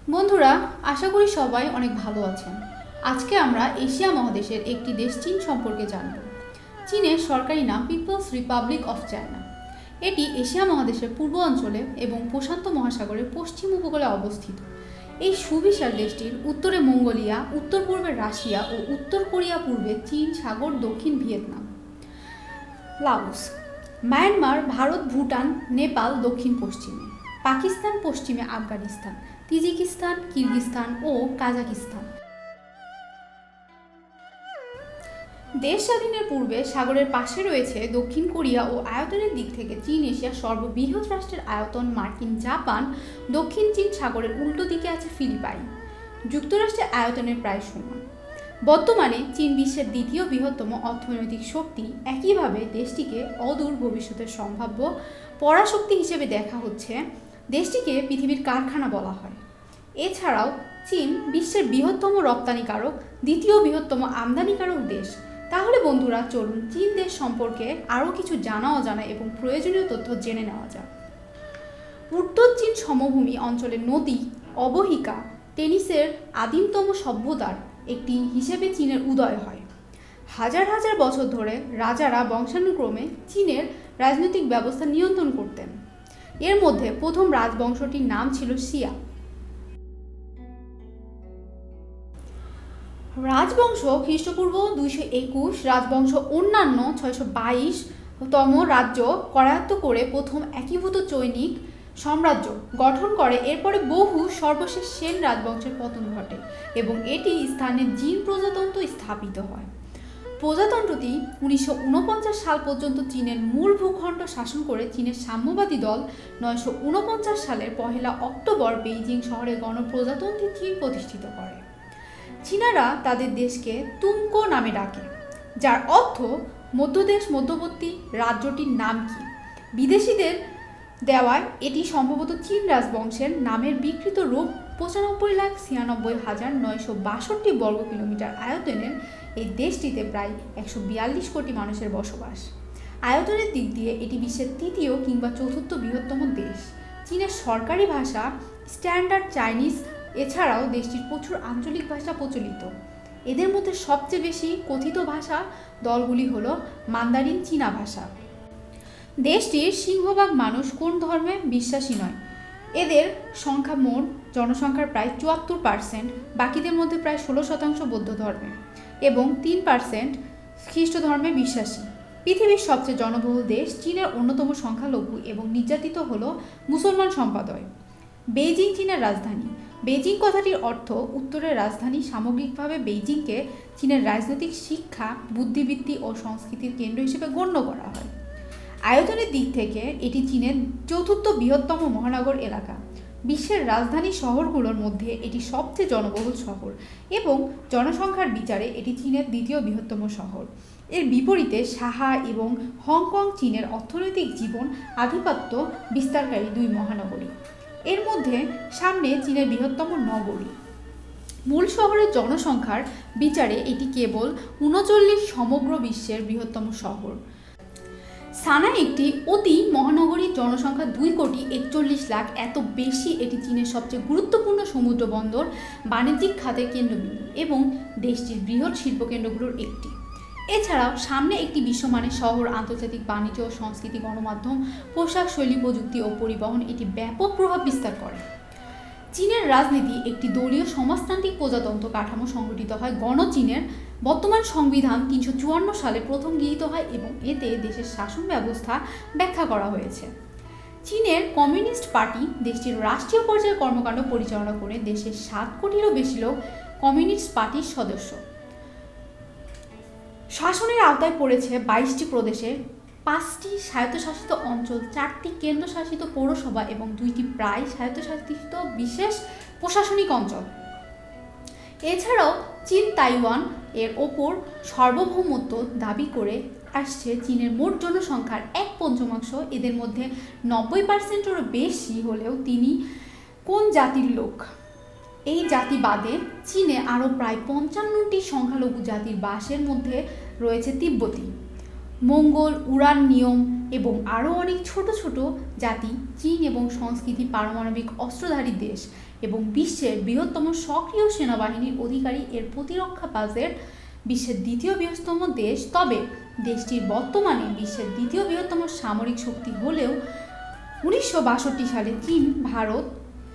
বন্ধুরা, আশা করি সবাই অনেক ভালো আছেন। আজকে আমরা এশিয়া মহাদেশের একটি দেশ চীন সম্পর্কে জানব। চীনের সরকারি নাম পিপলস রিপাবলিক অফ চায়না। এটি এশিয়া মহাদেশের পূর্ব অঞ্চলে এবং প্রশান্ত মহাসাগরের পশ্চিম উপকূলে অবস্থিত। এই সুবিশাল দেশটির উত্তরে মঙ্গোলিয়া, উত্তর পূর্বে রাশিয়া ও উত্তর কোরিয়া, পূর্বে চীন সাগর, দক্ষিণ Vietnam, Laos, Myanmar, Bharat, Bhutan, Nepal দক্ষিণ পশ্চিমে, পাকিস্তান পশ্চিমে, আফগানিস্তান, তাজিকিস্তান, কিরগিজস্তান ও কাজাকিস্তান। দেশ স্বাধীনের পূর্বে সাগরের পাশে রয়েছে দক্ষিণ কোরিয়া ও আয়তনের দিক থেকে চীন এশিয়ার সর্ববৃহৎ রাষ্ট্রের আয়তন, মার্কিন জাপান, দক্ষিণ চীন সাগরের উল্টো দিকে আছে ফিলিপাইন, যুক্তরাষ্ট্রের আয়তনের প্রায় সমান। বর্তমানে চীন বিশ্বের দ্বিতীয় বৃহত্তম অর্থনৈতিক শক্তি। একইভাবে দেশটিকে অদূর ভবিষ্যতের সম্ভাব্য পরাশক্তি হিসেবে দেখা হচ্ছে। দেশটিকে পৃথিবীর কারখানা বলা হয়। এছাড়াও চীন বিশ্বের বৃহত্তম রপ্তানিকারক, দ্বিতীয় বৃহত্তম আমদানিকারক দেশ। তাহলে বন্ধুরা, চলুন চীন দেশ সম্পর্কে আরও কিছু জানা অজানা এবং প্রয়োজনীয় তথ্য জেনে নেওয়া যাক। উত্তর চীন সমভূমি অঞ্চলের নদী অববাহিকা টেনিসের আদিমতম সভ্যতার একটি হিসেবে চীনের উদয় হয়। হাজার হাজার বছর ধরে রাজারা বংশানুক্রমে চীনের রাজনৈতিক ব্যবস্থা নিয়ন্ত্রণ করতেন। এর মধ্যে প্রথম রাজবংশটির নাম ছিল শিয়া রাজবংশ। খ্রিস্টপূর্ব 221 রাজবংশ অন্যান্য 622তম রাজ্য করায়ত্ত করে প্রথম একীভূত চৈনিক সাম্রাজ্য গঠন করে। এরপরে বহু সর্বশেষ সেন রাজবংশের পতন ঘটে এবং এটি স্থানে জিন প্রজাতন্ত্র স্থাপিত হয়। প্রজাতন্ত্রটি 1949 সাল পর্যন্ত চীনের মূল ভূখণ্ড শাসন করে। চীনের সাম্যবাদী দল 949 সালের 1 অক্টোবর বেইজিং শহরে গণপ্রজাতন্ত্রী চীন প্রতিষ্ঠিত করে। চীনারা তাদের দেশকে তুমকো নামে ডাকে, যার অর্থ মধ্যদেশ, মধ্যবর্তী। রাজ্যটির নাম কি? বিদেশিদের দেওয়ায় এটি সম্ভবত চীন রাজবংশের নামের বিকৃত রূপ। 95,96,962 বর্গ কিলোমিটার আয়তনের এই দেশটিতে প্রায় 142 কোটি মানুষের বসবাস। আয়তনের দিক দিয়ে এটি বিশ্বের তৃতীয় কিংবা চতুর্থ বৃহত্তম দেশ। চীনের সরকারি ভাষা স্ট্যান্ডার্ড চাইনিজ। এছাড়াও দেশটির প্রচুর আঞ্চলিক ভাষা প্রচলিত। এদের মধ্যে সবচেয়ে বেশি কথিত ভাষা দলগুলি হল মান্দারিন, চীনা ভাষা। দেশটির সিংহভাগ মানুষ কোন ধর্মে বিশ্বাসী নয়। এদের সংখ্যা মোট জনসংখ্যার প্রায় 74%। বাকিদের মধ্যে প্রায় 16% বৌদ্ধ ধর্মে এবং 3% খ্রিস্ট ধর্মে বিশ্বাসী। পৃথিবীর সবচেয়ে জনবহুল দেশ। চীনের অন্যতম সংখ্যালঘু এবং নির্যাতিত হল মুসলমান সম্প্রদায়। বেইজিং চীনের রাজধানী। বেইজিং কথাটির অর্থ উত্তরের রাজধানী। সামগ্রিকভাবে বেইজিংকে চীনের রাজনৈতিক, শিক্ষা, বুদ্ধিবৃত্তি ও সংস্কৃতির কেন্দ্র হিসেবে গণ্য করা হয়। আয়তনের দিক থেকে এটি চীনের চতুর্থ বৃহত্তম মহানগর এলাকা। বিশ্বের রাজধানী শহরগুলোর মধ্যে এটি সবচেয়ে জনবহুল শহর এবং জনসংখ্যার বিচারে এটি চীনের দ্বিতীয় বৃহত্তম শহর। এর বিপরীতে সাহা এবং হংকং চীনের অর্থনৈতিক জীবন আধিপত্য বিস্তারকারী দুই মহানগরী। এর মধ্যে সামনে চীনের বৃহত্তম নগরী। মূল শহরের জনসংখ্যার বিচারে এটি কেবল 39 সমগ্র বিশ্বের বৃহত্তম শহর। সানা একটি অতি মহানগরী, জনসংখ্যা 2,41,00,000। এত বেশি। এটি চীনের সবচেয়ে গুরুত্বপূর্ণ সমুদ্র বন্দর, বাণিজ্যিক খাতের কেন্দ্রবিন্দু এবং দেশটির বৃহৎ শিল্পকেন্দ্রগুলোর একটি। এছাড়াও সামনে একটি বিশ্বমানের শহর। আন্তর্জাতিক বাণিজ্য ও সংস্কৃতি, গণমাধ্যম, পোশাক শৈলী, প্রযুক্তি ও পরিবহন এটি ব্যাপক প্রভাব বিস্তার করে। চীনের রাজনীতি একটি দলীয় সমাজতান্ত্রিক প্রজাতন্ত্র কাঠামো সংগঠিত হয়। গণচীনের বর্তমান সংবিধান 354 সালে প্রথম গৃহীত হয় এবং এতে দেশের শাসন ব্যবস্থা ব্যাখ্যা করা হয়েছে। চীনের কমিউনিস্ট পার্টি দেশটির রাষ্ট্রীয় পর্যায়ে কর্মকাণ্ড পরিচালনা করে। দেশের 7 কোটিরও বেশি লোক কমিউনিস্ট পার্টির সদস্য। শাসনের আওতায় পড়েছে 22টি প্রদেশের, 5টি স্বায়ত্তশাসিত অঞ্চল, 4টি কেন্দ্রশাসিত পৌরসভা এবং 2টি প্রায় স্বায়ত্তশাসিত বিশেষ প্রশাসনিক অঞ্চল। এছাড়াও চীন তাইওয়ান এর ওপর সার্বভৌমত্ব দাবি করে আসছে। চীনের মোট জনসংখ্যার 1/5। এদের মধ্যে 90%-এরও বেশি হলেও তিনি কোন জাতির লোক। এই জাতি বাদে চীনে আরও প্রায় 55টি সংখ্যালঘু জাতির বাসের মধ্যে রয়েছে তিব্বতী, মঙ্গল, উড়ান নিয়ম এবং আরও অনেক ছোট ছোট জাতি। চীন এবং সংস্কৃতি পারমাণবিক অস্ত্রধারী দেশ। এবং বিশ্বের বৃহত্তম সক্রিয় সেনাবাহিনীর অধিকারী। এর প্রতিরক্ষা বাজেট বিশ্বের দ্বিতীয় বৃহত্তম দেশ। তবে দেশটির বর্তমানে বিশ্বের দ্বিতীয় বৃহত্তম সামরিক শক্তি হলেও 1962 সালে চীন ভারত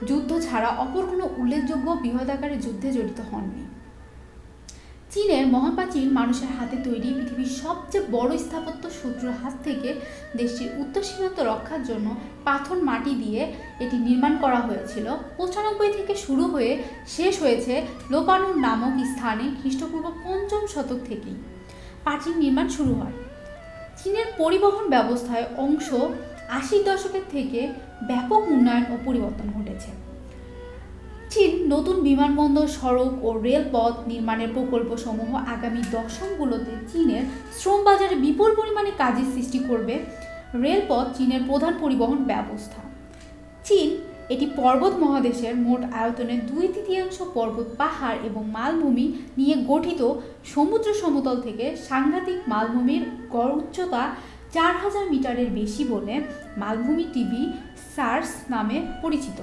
যুদ্ধ ছাড়া অপর কোনো উল্লেখযোগ্য বৃহদাকারে যুদ্ধে জড়িত হননি। চীনের মহাপ্রাচীন মানুষের হাতে তৈরি পৃথিবীর সবচেয়ে বড় স্থাপত্য শত্রুর হাত থেকে দেশটির উত্তর সীমান্ত রক্ষার জন্য পাথর মাটি দিয়ে এটি নির্মাণ করা হয়েছিল। 95 থেকে শুরু হয়ে শেষ হয়েছে লোপানুর নামক স্থানে খ্রিস্টপূর্ব 5ম শতক থেকেই প্রাচীন নির্মাণ শুরু হয়। চীনের পরিবহন ব্যবস্থায় অংশ 80 দশকের থেকে ব্যাপক উন্নয়ন ও পরিবর্তন ঘটেছে। চীন নতুন বিমানবন্দর, সড়ক ও রেলপথ নির্মাণের প্রকল্পসমূহ আগামী দশকগুলোতে চীনের শ্রম বাজারে বিপুল পরিমাণে কাজের সৃষ্টি করবে। রেলপথ চীনের প্রধান পরিবহন ব্যবস্থা। চীন এটি পর্বত মহাদেশের মোট আয়তনের 2/3 পর্বত, পাহাড় এবং মালভূমি নিয়ে গঠিত। সমুদ্র সমতল থেকে সাংঘাতিক মালভূমির গড় উচ্চতা 4000 মিটারের বেশি বলে মালভূমি টিভি সার্স নামে পরিচিত।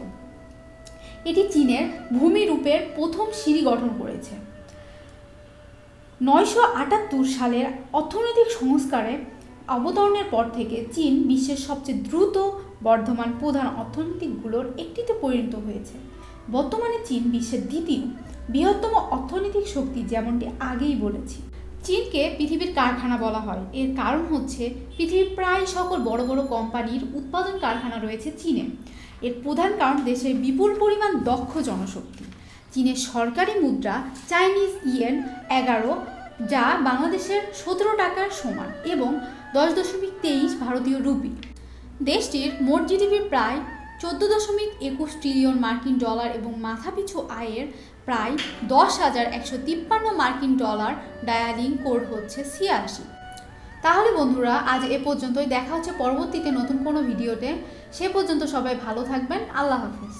এটি চীনের ভূমিরূপের প্রথম সিঁড়ি গঠন করেছে। 978 সালের অর্থনৈতিক সংস্কারে অবতরণের পর থেকে চীন বিশ্বের সবচেয়ে দ্রুত বর্ধমান প্রধান অর্থনীতিগুলোর একটিতে পরিণত হয়েছে। বর্তমানে চীন বিশ্বের দ্বিতীয় বৃহত্তম অর্থনৈতিক শক্তি, যেমনটি আগেই বলেছি। চীনকে পৃথিবীর কারখানা বলা হয়। এর কারণ হচ্ছে পৃথিবীর প্রায় সকল বড় বড় কোম্পানির উৎপাদন কারখানা রয়েছে চীনে। এর প্রধান কারণ দেশের বিপুল পরিমাণ দক্ষ জনশক্তি। চীনের সরকারি মুদ্রা চাইনিজ ইয়েন 11, যা বাংলাদেশের 17 টাকার সমান, এবং 10.23 ভারতীয় রুপি। দেশটির মোট জিডিপি প্রায় 14.21 ট্রিলিয়ন মার্কিন ডলার এবং মাথাপিছু আয়ের প্রায় 10,153 মার্কিন ডলার। ডায়ালিং কোড হচ্ছে 86। তাহলে বন্ধুরা, আজ এ পর্যন্তই। দেখা হচ্ছে পরবর্তীতে নতুন কোনো ভিডিওতে। সে পর্যন্ত সবাই ভালো থাকবেন। আল্লাহ হাফেজ।